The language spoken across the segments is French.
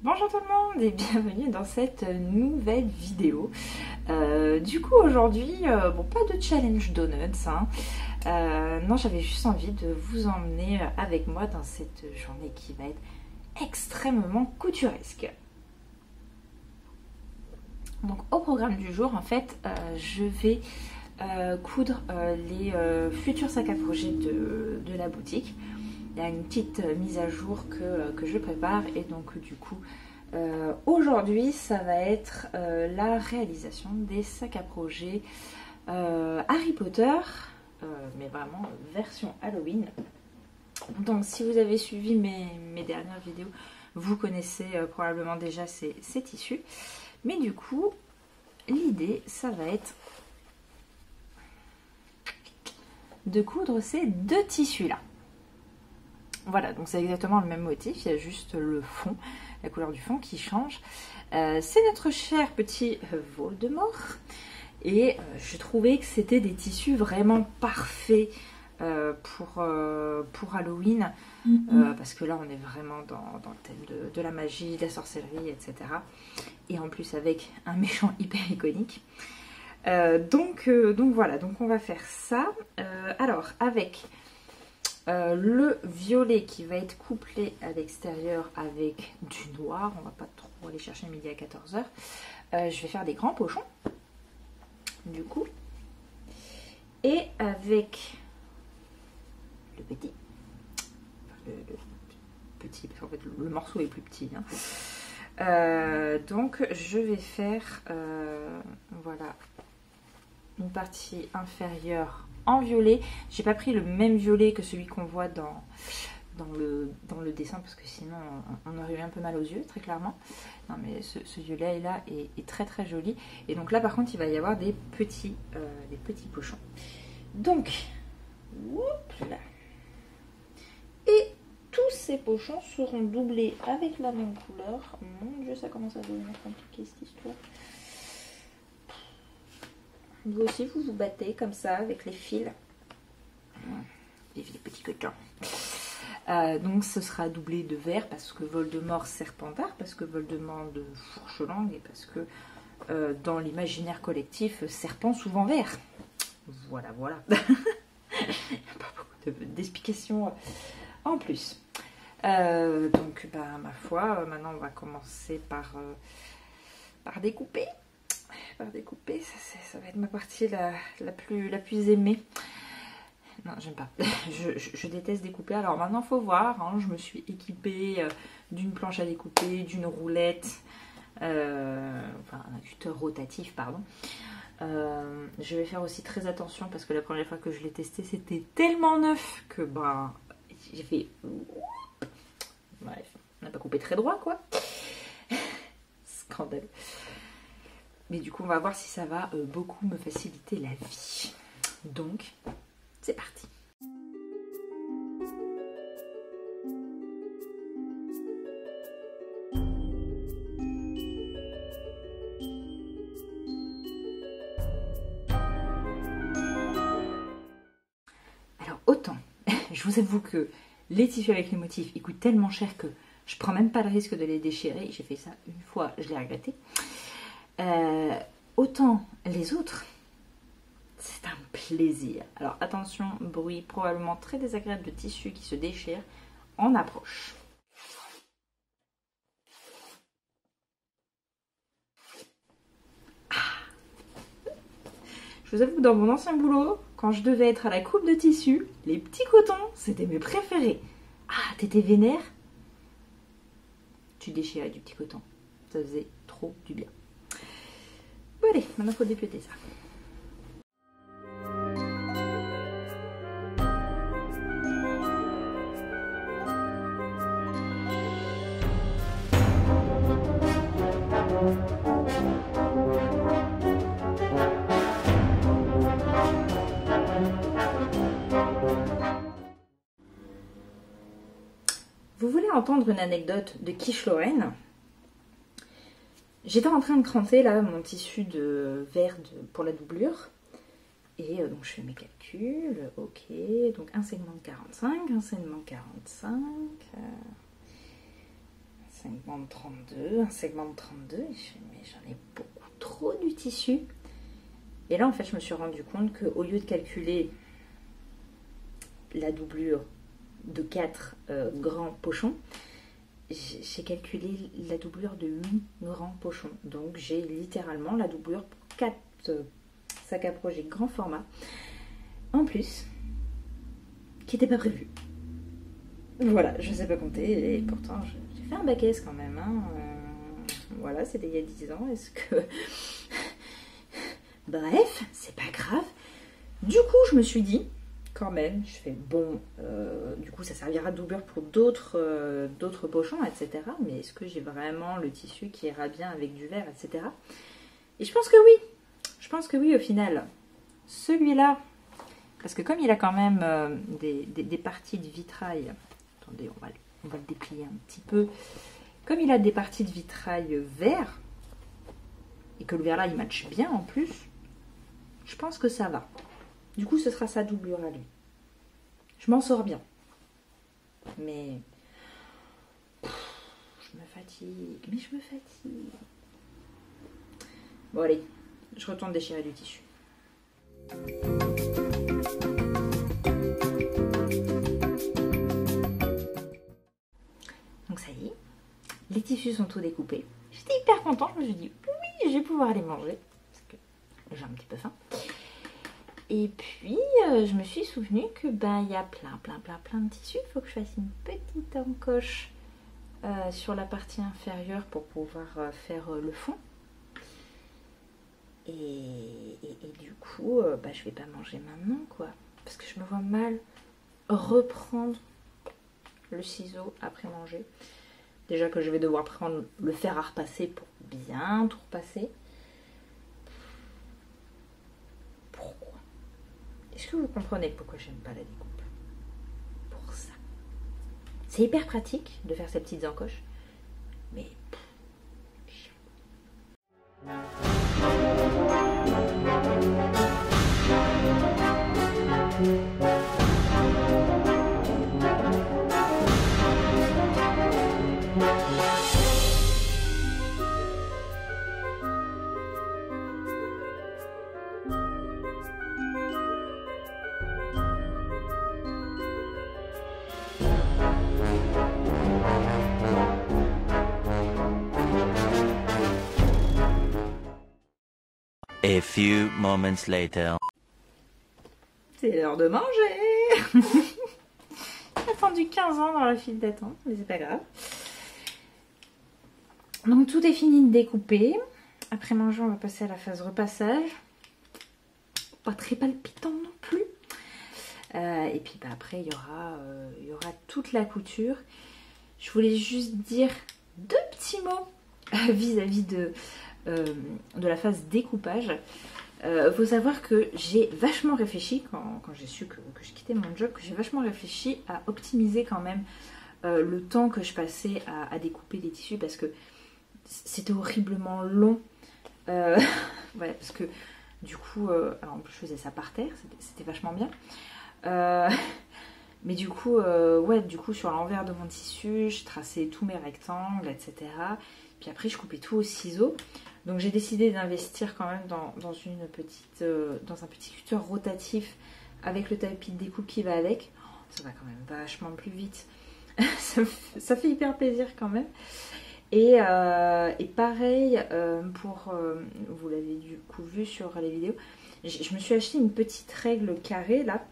Bonjour tout le monde et bienvenue dans cette nouvelle vidéo. Du coup aujourd'hui, bon, pas de challenge donuts, hein. Non, j'avais juste envie de vous emmener avec moi dans cette journée qui va être extrêmement couturesque. Donc au programme du jour, en fait, je vais coudre les futurs sacs à projet de la boutique. Il y a une petite mise à jour que je prépare et donc du coup aujourd'hui ça va être la réalisation des sacs à projet Harry Potter, mais vraiment version Halloween. Donc si vous avez suivi mes dernières vidéos, vous connaissez probablement déjà ces tissus, mais du coup l'idée ça va être de coudre ces deux tissus là. Voilà, donc c'est exactement le même motif, il y a juste le fond, la couleur du fond qui change. C'est notre cher petit Voldemort. Et je trouvais que c'était des tissus vraiment parfaits pour Halloween. Parce que là, on est vraiment dans le thème de la magie, de la sorcellerie, etc. Et en plus avec un méchant hyper iconique. Donc voilà, donc on va faire ça. Alors, avec... le violet qui va être couplé à l'extérieur avec du noir, on va pas trop aller chercher midi à 14h. Je vais faire des grands pochons, du coup, et avec le petit, parce qu'en fait le morceau est plus petit, hein. Donc je vais faire voilà, une partie inférieure en violet. J'ai pas pris le même violet que celui qu'on voit dans le dessin parce que sinon on aurait eu un peu mal aux yeux, très clairement. Non mais ce violet là est très très joli. Et donc là par contre il va y avoir des petits pochons. Donc whoop, là. Et tous ces pochons seront doublés avec la même couleur. Mon dieu, ça commence à devenir compliqué cette histoire. Vous aussi, vous vous battez comme ça avec les fils. Vive les petits cotons. Donc ce sera doublé de vert parce que Voldemort Serpentard, parce que Voldemort de Fourche-Langue et parce que dans l'imaginaire collectif, serpent souvent vert. Voilà, voilà. Il n'y a pas beaucoup d'explications en plus. Donc, bah, ma foi, maintenant on va commencer par découper. Découper, ça va être ma partie la plus aimée. Non, j'aime pas. Je déteste découper. Alors maintenant, il faut voir. Hein, je me suis équipée d'une planche à découper, d'une roulette, enfin un cutter rotatif, pardon. Je vais faire aussi très attention parce que la première fois que je l'ai testé, c'était tellement neuf que ben, j'ai fait... Bref, on n'a pas coupé très droit, quoi. Scandaleux. Mais du coup, on va voir si ça va beaucoup me faciliter la vie. Donc, c'est parti. Alors, autant, je vous avoue que les tissus avec les motifs, ils coûtent tellement cher que je prends même pas le risque de les déchirer. J'ai fait ça une fois, je l'ai regretté. Autant les autres, c'est un plaisir. Alors attention, bruit probablement très désagréable de tissu qui se déchire en approche. Je vous avoue que dans mon ancien boulot, quand je devais être à la coupe de tissu, les petits cotons, c'était mes préférés. Ah, t'étais vénère? Tu déchirais du petit coton. Ça faisait trop du bien. Bon allez, maintenant il faut dépioter ça. Vous voulez entendre une anecdote de Quiche Lorraine? J'étais en train de cranter là mon tissu de verre pour la doublure. Et donc je fais mes calculs, ok, donc un segment de 45, un segment de 45, segment de 32, un segment de 32, et je fais, mais j'en ai beaucoup trop du tissu. Et là, en fait, je me suis rendu compte qu'au lieu de calculer la doublure de 4 grands pochons, j'ai calculé la doublure de 8 grands pochons. Donc, j'ai littéralement la doublure pour 4 sacs à projet grand format. En plus, qui n'était pas prévu. Voilà, je ne sais pas compter, et pourtant, j'ai fait un bac S quand même. Hein. Voilà, c'était il y a 10 ans. Est-ce que... Bref, c'est pas grave. Du coup, je me suis dit, quand même, je fais bon, du coup, ça servira de doublure pour d'autres pochons, etc. Mais est-ce que j'ai vraiment le tissu qui ira bien avec du verre, etc. Et je pense que oui. Je pense que oui, au final. Celui-là, parce que comme il a quand même des parties de vitrail, attendez, on va le déplier un petit peu. Comme il a des parties de vitrail vert, et que le verre là, il matche bien en plus, je pense que ça va. Du coup, ce sera sa doublure à lui. Je m'en sors bien. Mais... je me fatigue. Mais je me fatigue. Bon, allez. Je retourne déchirer du tissu. Donc ça y est. Les tissus sont tous découpés. J'étais hyper contente. Je me suis dit, oui, je vais pouvoir les manger. Parce que j'ai un petit peu faim. Et puis, je me suis souvenu que il y a plein de tissus. Il faut que je fasse une petite encoche sur la partie inférieure pour pouvoir faire le fond. Et du coup, je vais pas manger maintenant, quoi. Parce que je me vois mal reprendre le ciseau après manger. Déjà que je vais devoir prendre le fer à repasser pour bien tout repasser. Pourquoi? Est-ce que vous comprenez pourquoi j'aime pas la découpe? Pour ça. C'est hyper pratique de faire ces petites encoches. Mais... A few moments later. C'est l'heure de manger. J'ai attendu 15 ans dans la file d'attente, mais c'est pas grave. Donc tout est fini de découper. Après manger, on va passer à la phase repassage. Pas très palpitant non plus. Et puis après, il y aura toute la couture. Je voulais juste dire 2 petits mots vis-à-vis de la phase découpage. Faut savoir que j'ai vachement réfléchi, quand j'ai su que je quittais mon job, que j'ai vachement réfléchi à optimiser quand même le temps que je passais à découper les tissus, parce que c'était horriblement long. Ouais, parce que du coup, alors en plus je faisais ça par terre, c'était vachement bien. Mais du coup, sur l'envers de mon tissu, je traçais tous mes rectangles, etc. Puis après, je coupais tout au ciseau. Donc j'ai décidé d'investir quand même dans un petit cutter rotatif avec le tapis de découpe qui va avec. Ça va quand même vachement plus vite. ça fait hyper plaisir quand même. Et pareil, vous l'avez du coup vu sur les vidéos, je me suis acheté une petite règle carrée là,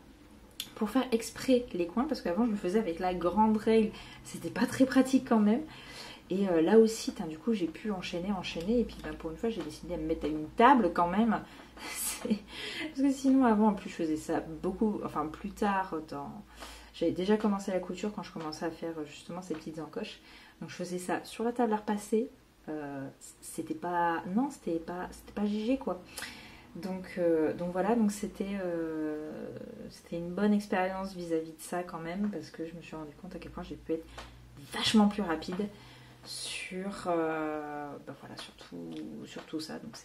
pour faire exprès les coins, parce qu'avant je le faisais avec la grande règle, c'était pas très pratique quand même. Et là aussi, du coup, j'ai pu enchaîner. Et puis pour une fois, j'ai décidé de me mettre à une table quand même. Parce que sinon, avant, en plus, je faisais ça plus tard. J'avais déjà commencé la couture quand je commençais à faire justement ces petites encoches. Donc je faisais ça sur la table à repasser. C'était pas GG quoi. Donc voilà, donc c'était une bonne expérience vis-à-vis de ça quand même, parce que je me suis rendu compte à quel point j'ai pu être vachement plus rapide sur tout ça. Donc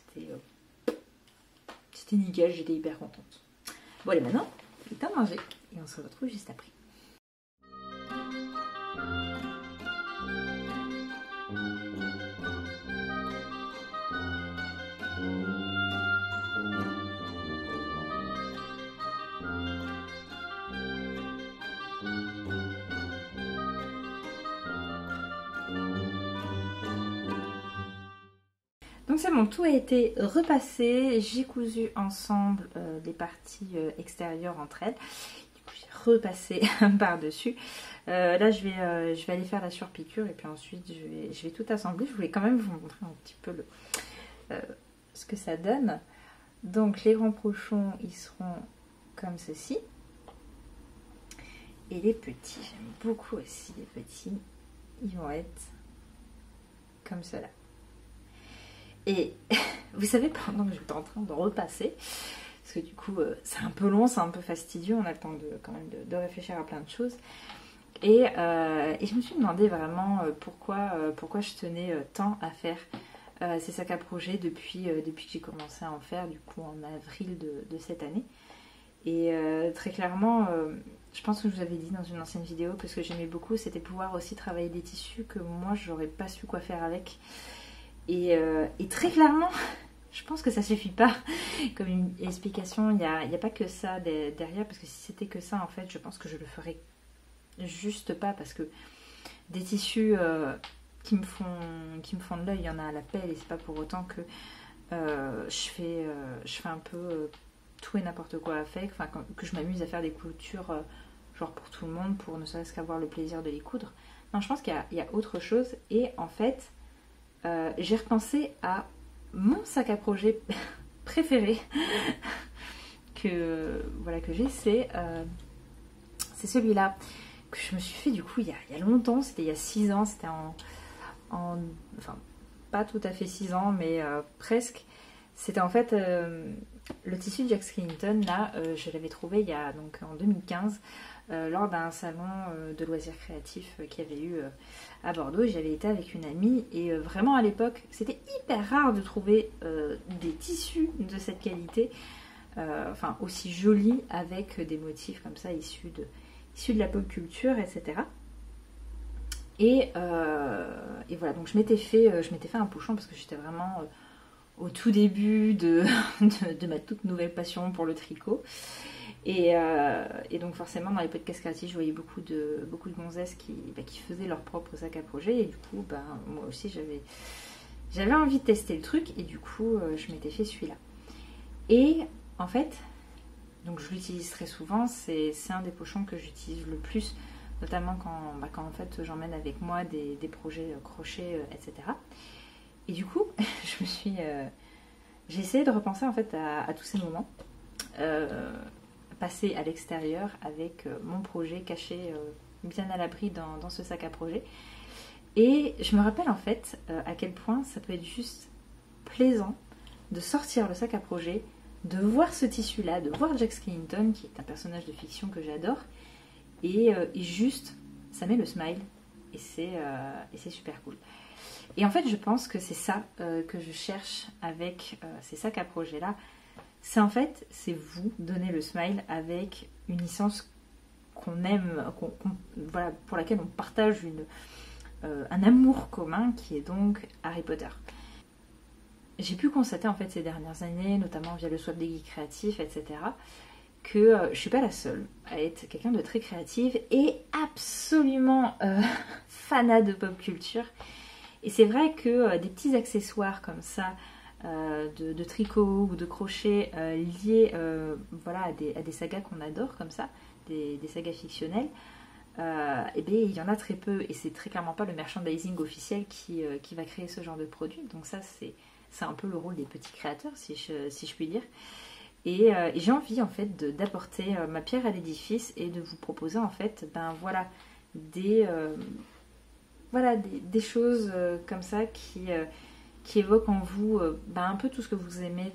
c'était nickel, j'étais hyper contente. Bon allez, maintenant il est temps de manger et on se retrouve juste après. Donc c'est bon, tout a été repassé. J'ai cousu ensemble les parties extérieures entre elles. Du coup, j'ai repassé par-dessus. Là, je vais aller faire la surpiqûre et puis ensuite, je vais tout assembler. Je voulais quand même vous montrer un petit peu ce que ça donne. Donc, les grands pochons, ils seront comme ceci. Et les petits, j'aime beaucoup aussi les petits. Ils vont être comme cela. Et vous savez, pendant que j'étais en train de repasser, parce que du coup, c'est un peu long, c'est un peu fastidieux, on a le temps quand même de réfléchir à plein de choses. Et je me suis demandé vraiment pourquoi je tenais tant à faire ces sacs à projet depuis que j'ai commencé à en faire, du coup en avril de cette année. Et très clairement, je pense que je vous avais dit dans une ancienne vidéo que ce que j'aimais beaucoup, c'était pouvoir aussi travailler des tissus que moi, j'aurais pas su quoi faire avec. Et très clairement, je pense que ça suffit pas comme une explication. Il n'y a pas que ça derrière, parce que si c'était que ça, en fait, je pense que je le ferais juste pas, parce que des tissus qui me font de l'œil, il y en a à la pelle, et c'est pas pour autant que je fais un peu tout et n'importe quoi avec, enfin que je m'amuse à faire des coutures genre pour tout le monde, pour ne serait-ce qu'avoir le plaisir de les coudre. Non, je pense qu'il y a autre chose, et en fait j'ai repensé à mon sac à projet préféré que j'ai, c'est celui-là que je me suis fait du coup il y a longtemps, c'était il y a 6 ans, c'était enfin pas tout à fait 6 ans, mais presque. C'était en fait le tissu de Jack Skellington, là, je l'avais trouvé donc en 2015 lors d'un salon de loisirs créatifs qu'il y avait eu à Bordeaux. J'avais été avec une amie et vraiment à l'époque, c'était hyper rare de trouver des tissus de cette qualité, enfin aussi jolis, avec des motifs comme ça issus de la pop culture, etc. Et voilà, donc je m'étais fait un pochon parce que j'étais vraiment au tout début de ma toute nouvelle passion pour le tricot. Et donc forcément dans les podcasts créatifs, je voyais beaucoup de gonzesses qui faisaient leur propre sac à projet. Et du coup, moi aussi j'avais envie de tester le truc. Et du coup, je m'étais fait celui-là. Et en fait, donc je l'utilise très souvent. C'est un des pochons que j'utilise le plus, notamment quand en fait j'emmène avec moi des projets crochet, etc. Et du coup, j'ai essayé de repenser en fait à tous ces moments passés à l'extérieur avec mon projet caché bien à l'abri dans ce sac à projet. Et je me rappelle en fait à quel point ça peut être juste plaisant de sortir le sac à projet, de voir ce tissu-là, de voir Jack Skellington, qui est un personnage de fiction que j'adore, et juste, ça met le smile, et c'est super cool. Et en fait, je pense que c'est ça que je cherche avec ces sacs à projet-là. C'est vous donner le smile avec une licence qu'on aime, voilà, pour laquelle on partage un amour commun, qui est donc Harry Potter. J'ai pu constater en fait ces dernières années, notamment via le swap des geeks créatifs, etc., que je suis pas la seule à être quelqu'un de très créative et absolument fanat de pop culture. Et c'est vrai que des petits accessoires comme ça, de tricot ou de crochet liés voilà, à des sagas qu'on adore comme ça, des sagas fictionnelles, et bien, il y en a très peu, et c'est très clairement pas le merchandising officiel qui va créer ce genre de produit. Donc ça, c'est un peu le rôle des petits créateurs, si je puis dire. Et j'ai envie en fait d'apporter ma pierre à l'édifice et de vous proposer en fait voilà, des choses comme ça qui évoquent en vous un peu tout ce que vous aimez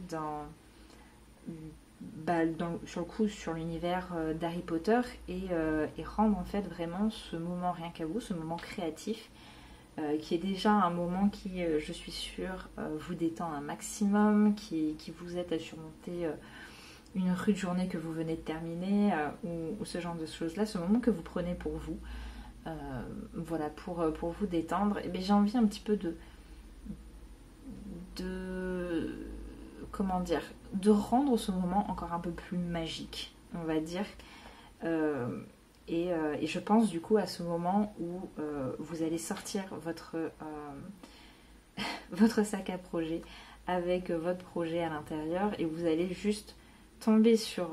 sur l'univers d'Harry Potter, et rendre en fait vraiment ce moment rien qu'à vous, ce moment créatif, qui est déjà un moment qui, je suis sûre, vous détend un maximum, qui vous aide à surmonter une rude journée que vous venez de terminer, ou ce genre de choses-là, ce moment que vous prenez pour vous, voilà, pour vous détendre. Et bien, j'ai envie un petit peu comment dire, de rendre ce moment encore un peu plus magique, on va dire. Et je pense du coup à ce moment où vous allez sortir votre sac à projet avec votre projet à l'intérieur et vous allez juste tomber sur,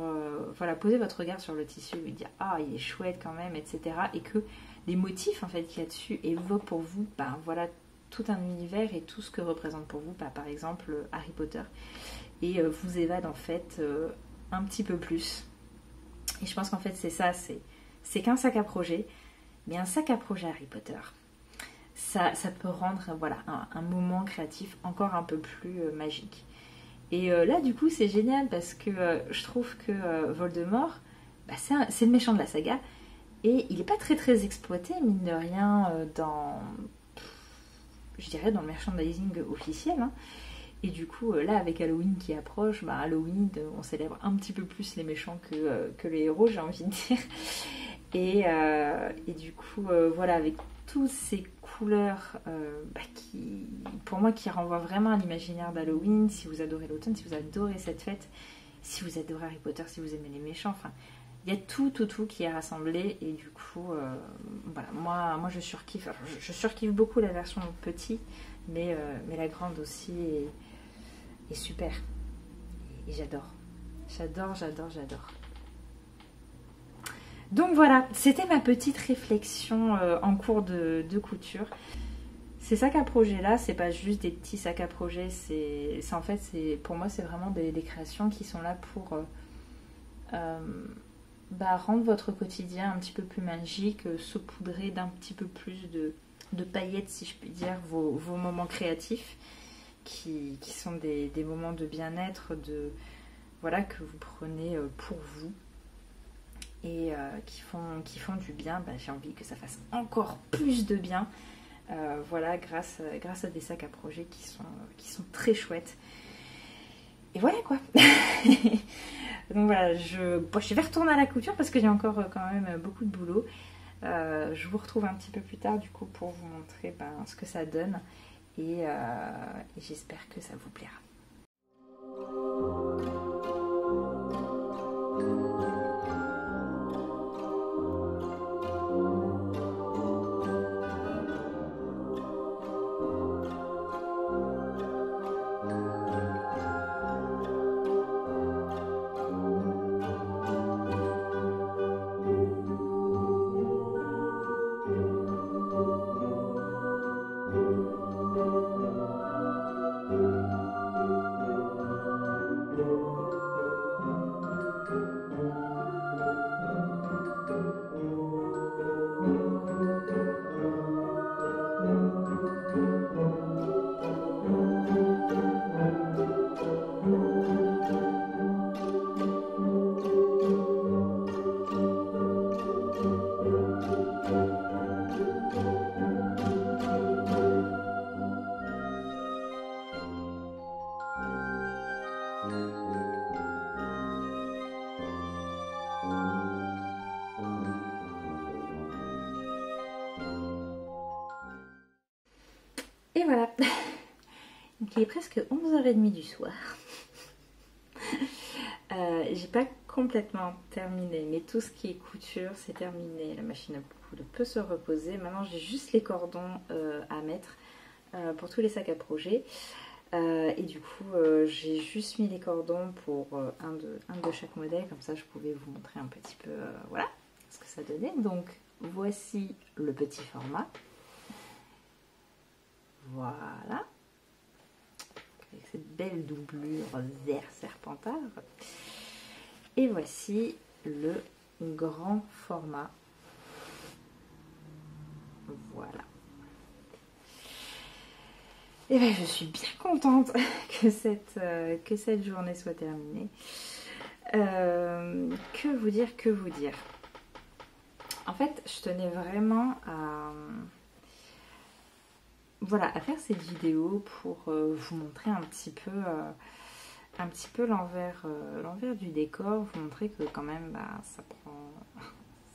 voilà, poser votre regard sur le tissu et dire ah il est chouette quand même, etc. Et que les motifs en fait qu'il y a dessus évoquent pour vous, ben voilà, tout un univers et tout ce que représente pour vous, par exemple Harry Potter, et vous évade en fait un petit peu plus. Et je pense qu'en fait c'est ça, c'est qu'un sac à projet, mais un sac à projet Harry Potter, ça peut rendre voilà, un moment créatif encore un peu plus magique. Et là du coup c'est génial parce que je trouve que Voldemort, bah, c'est le méchant de la saga, et il n'est pas très exploité, mine de rien, je dirais dans le merchandising officiel, hein. Et du coup, là, avec Halloween qui approche, bah, Halloween, on célèbre un petit peu plus les méchants que les héros, j'ai envie de dire. Et du coup, voilà, avec toutes ces couleurs bah, pour moi, qui renvoient vraiment à l'imaginaire d'Halloween. Si vous adorez l'automne, si vous adorez cette fête, si vous adorez Harry Potter, si vous aimez les méchants, enfin, il y a tout qui est rassemblé. Et du coup, voilà, moi je surkiffe. Alors, je surkiffe beaucoup la version petit, mais la grande aussi est super. Et j'adore. J'adore. Donc voilà, c'était ma petite réflexion en cours de couture. Ces sacs à projet là, c'est pas juste des petits sacs à projet, en fait, pour moi c'est vraiment des créations qui sont là pour rendre votre quotidien un petit peu plus magique, saupoudrer d'un petit peu plus de paillettes, si je puis dire, vos moments créatifs, qui sont des moments de bien-être, voilà, que vous prenez pour vous, et qui font du bien. Bah, j'ai envie que ça fasse encore plus de bien, voilà, grâce à des sacs à projet qui sont très chouettes. Et voilà quoi. Donc voilà, je vais retourner à la couture parce que j'ai encore quand même beaucoup de boulot. Je vous retrouve un petit peu plus tard du coup pour vous montrer ce que ça donne, et j'espère que ça vous plaira. Et voilà, donc il est presque 11h30 du soir. J'ai pas complètement terminé, mais tout ce qui est couture c'est terminé. La machine à coudre peut se reposer. Maintenant j'ai juste les cordons à mettre pour tous les sacs à projet. Et du coup j'ai juste mis les cordons pour un de chaque modèle, comme ça je pouvais vous montrer un petit peu voilà ce que ça donnait. Donc voici le petit format. Voilà, avec cette belle doublure vert serpentard. Et voici le grand format. Voilà. Et bien je suis bien contente que cette journée soit terminée. Que vous dire. En fait, je tenais vraiment à faire cette vidéo pour vous montrer un petit peu l'envers du décor, vous montrer que quand même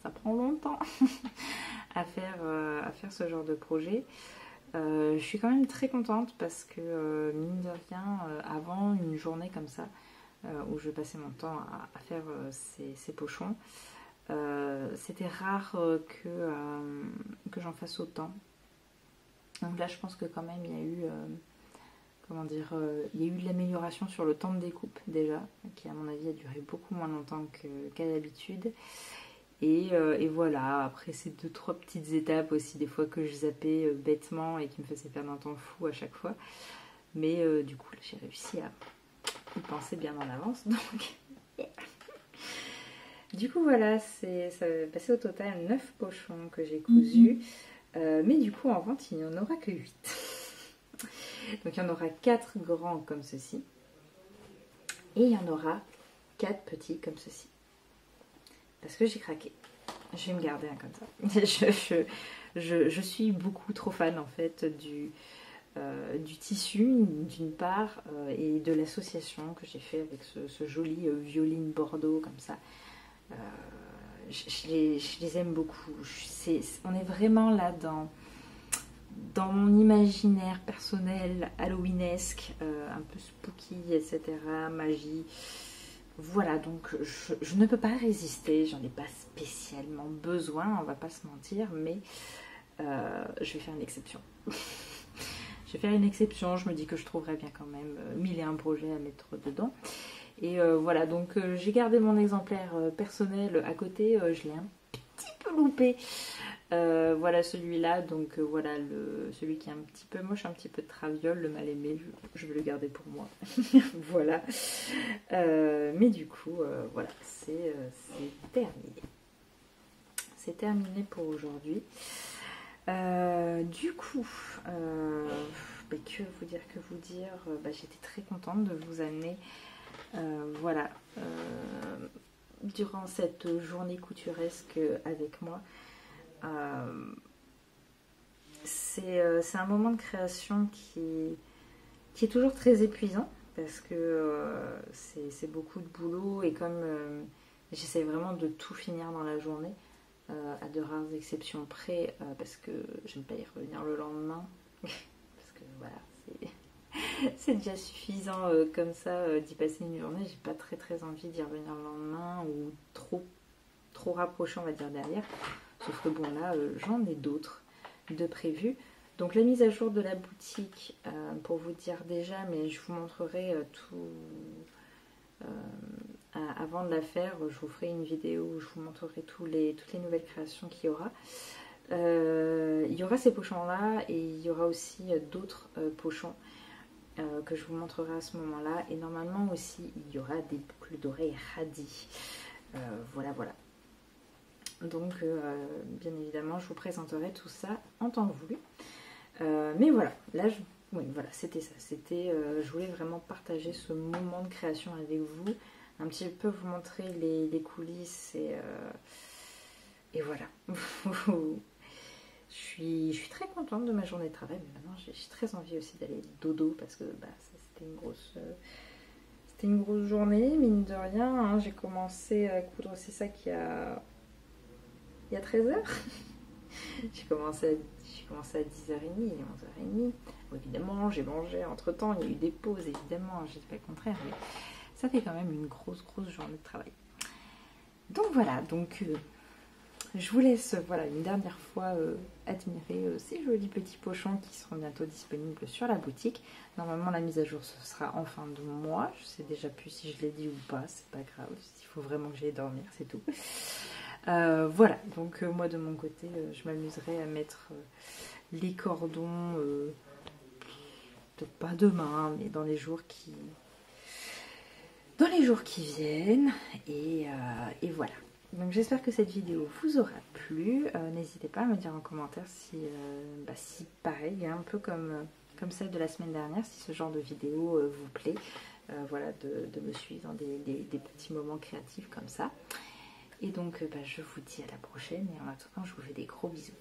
ça prend longtemps à faire ce genre de projet. Je suis quand même très contente parce que mine de rien, avant une journée comme ça où je passais mon temps à faire ces pochons, c'était rare que j'en fasse autant. Donc là je pense que quand même il y a eu comment dire, il y a eu de l'amélioration sur le temps de découpe déjà, qui à mon avis a duré beaucoup moins longtemps qu'à l'habitude. Et voilà, après ces 2-3 petites étapes aussi, des fois que je zappais bêtement et qui me faisaient perdre un temps fou à chaque fois. Mais du coup, j'ai réussi à y penser bien en avance. Donc, yeah. Du coup, voilà, ça va passer au total 9 pochons que j'ai cousus. Mais du coup, en vente, il n'y en aura que 8. Donc, il y en aura 4 grands comme ceci. Et il y en aura 4 petits comme ceci. Parce que j'ai craqué. Je vais me garder un comme ça. Je suis beaucoup trop fan en fait du tissu d'une part et de l'association que j'ai fait avec ce joli violine bordeaux comme ça. Je les aime beaucoup. On est vraiment là dans mon imaginaire personnel halloweenesque, un peu spooky, etc. Magie. Voilà, donc je ne peux pas résister, j'en ai pas spécialement besoin, on va pas se mentir, mais je vais faire une exception. Je vais faire une exception, je me dis que je trouverais bien quand même 1001 projets à mettre dedans. Et voilà, donc j'ai gardé mon exemplaire personnel à côté, je l'ai un petit peu loupé. Voilà celui-là, donc voilà celui qui est un petit peu moche, un petit peu de traviole, le mal aimé, je vais le garder pour moi. Voilà. Mais du coup, voilà, c'est terminé. C'est terminé pour aujourd'hui. Du coup, que vous dire, j'étais très contente de vous amener, voilà, durant cette journée couturesque avec moi. C'est un moment de création qui est toujours très épuisant parce que c'est beaucoup de boulot et comme j'essaie vraiment de tout finir dans la journée, à de rares exceptions près, parce que je n'aime pas y revenir le lendemain parce que voilà, c'est déjà suffisant comme ça d'y passer une journée. J'ai pas très envie d'y revenir le lendemain ou trop rapproché, on va dire, derrière. Sauf que bon, là, j'en ai d'autres de prévus. Donc la mise à jour de la boutique, pour vous dire déjà, mais je vous montrerai tout avant de la faire. Je vous ferai une vidéo où je vous montrerai toutes les nouvelles créations qu'il y aura. Il y aura ces pochons-là et il y aura aussi d'autres pochons que je vous montrerai à ce moment-là. Et normalement aussi, il y aura des boucles d'oreilles radis. Voilà. Donc, bien évidemment, je vous présenterai tout ça en temps voulu. Mais voilà, là, voilà, c'était ça. Je voulais vraiment partager ce moment de création avec vous, un petit peu vous montrer les coulisses et voilà. Je suis très contente de ma journée de travail, mais maintenant j'ai très envie aussi d'aller dodo parce que c'était une grosse journée, mine de rien. Hein. J'ai commencé à coudre, c'est ça qu'il y a 13 heures. J'ai commencé à 10h30 et 11h30. Bon, évidemment, j'ai mangé entre temps, il y a eu des pauses, évidemment, je ne dis pas le contraire, mais ça fait quand même une grosse journée de travail. Donc voilà, je vous laisse une dernière fois admirer ces jolis petits pochons qui seront bientôt disponibles sur la boutique. Normalement, la mise à jour ce sera en fin de mois. Je sais déjà plus si je l'ai dit ou pas, c'est pas grave. Il faut vraiment que j'aille dormir, c'est tout. Voilà, donc moi de mon côté, je m'amuserai à mettre les cordons, peut-être pas demain, mais dans les jours qui viennent. Et voilà. Donc j'espère que cette vidéo vous aura plu. N'hésitez pas à me dire en commentaire si pareil, un peu comme celle de la semaine dernière, si ce genre de vidéo vous plaît. Voilà, de me suivre dans des petits moments créatifs comme ça. Et donc, je vous dis à la prochaine et en attendant, je vous fais des gros bisous.